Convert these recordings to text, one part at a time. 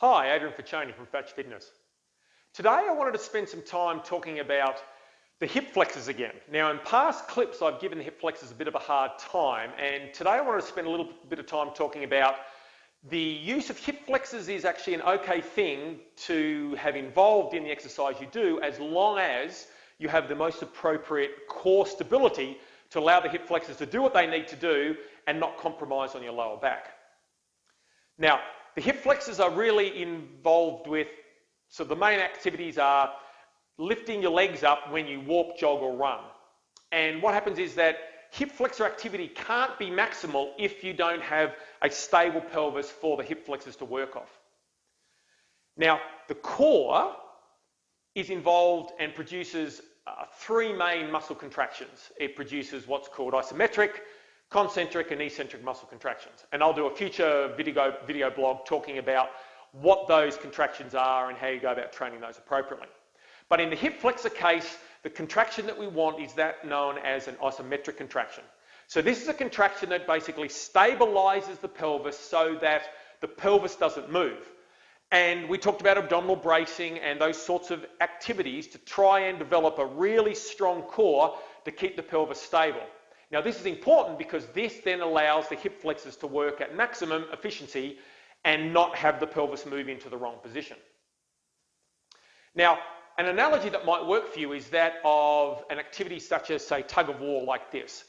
Hi, Adrian Ficcioni from Fatch Fitness. Today I wanted to spend some time talking about the hip flexors again. Now in past clips I've given the hip flexors a bit of a hard time, and today I wanted to spend a little bit of time talking about the use of hip flexors is actually an okay thing to have involved in the exercise you do, as long as you have the most appropriate core stability to allow the hip flexors to do what they need to do and not compromise on your lower back. Now, the hip flexors are really involved with, so the main activities are lifting your legs up when you walk, jog or run. And what happens is that hip flexor activity can't be maximal if you don't have a stable pelvis for the hip flexors to work off. Now, the core is involved and produces three main muscle contractions. It produces what's called isometric, concentric and eccentric muscle contractions. And I'll do a future video blog talking about what those contractions are and how you go about training those appropriately. But in the hip flexor case, the contraction that we want is that known as an isometric contraction. So this is a contraction that basically stabilizes the pelvis so that the pelvis doesn't move. And we talked about abdominal bracing and those sorts of activities to try and develop a really strong core to keep the pelvis stable. Now this is important because this then allows the hip flexors to work at maximum efficiency and not have the pelvis move into the wrong position. Now, an analogy that might work for you is that of an activity such as, say, tug of war like this.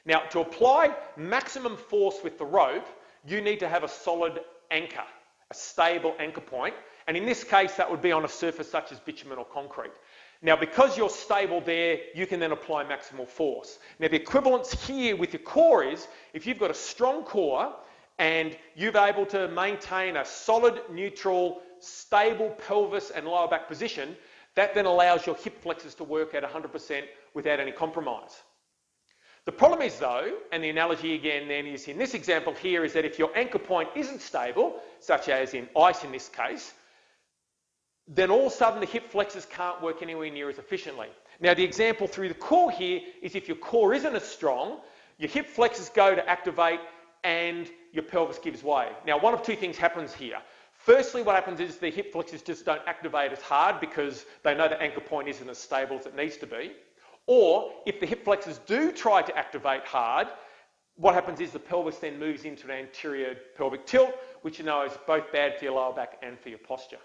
Now, to apply maximum force with the rope, you need to have a solid anchor, a stable anchor point, and in this case that would be on a surface such as bitumen or concrete. Now, because you're stable there, you can then apply maximal force. Now, the equivalence here with your core is, if you've got a strong core and you're able to maintain a solid, neutral, stable pelvis and lower back position, that then allows your hip flexors to work at 100% without any compromise. The problem is though, and the analogy again then is in this example here, is that if your anchor point isn't stable, such as in ice in this case, then all of a sudden the hip flexors can't work anywhere near as efficiently. Now the example through the core here is if your core isn't as strong, your hip flexors go to activate and your pelvis gives way. Now one of two things happens here. Firstly, what happens is the hip flexors just don't activate as hard because they know the anchor point isn't as stable as it needs to be. Or if the hip flexors do try to activate hard, what happens is the pelvis then moves into an anterior pelvic tilt, which you know is both bad for your lower back and for your posture.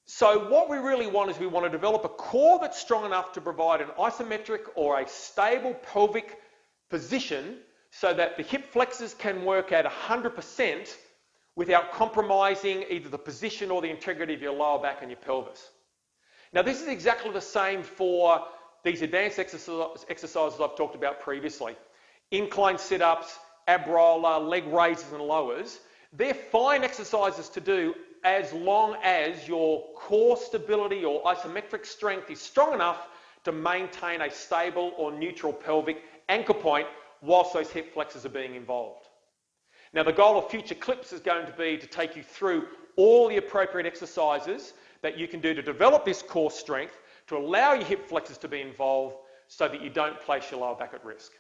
So what we really want is we want to develop a core that's strong enough to provide an isometric or a stable pelvic position so that the hip flexors can work at 100% without compromising either the position or the integrity of your lower back and your pelvis. Now this is exactly the same for these advanced exercises I've talked about previously. Incline sit-ups, ab roller, leg raises and lowers. They're fine exercises to do as long as your core stability or isometric strength is strong enough to maintain a stable or neutral pelvic anchor point whilst those hip flexors are being involved. Now the goal of future clips is going to be to take you through all the appropriate exercises that you can do to develop this core strength to allow your hip flexors to be involved so that you don't place your lower back at risk.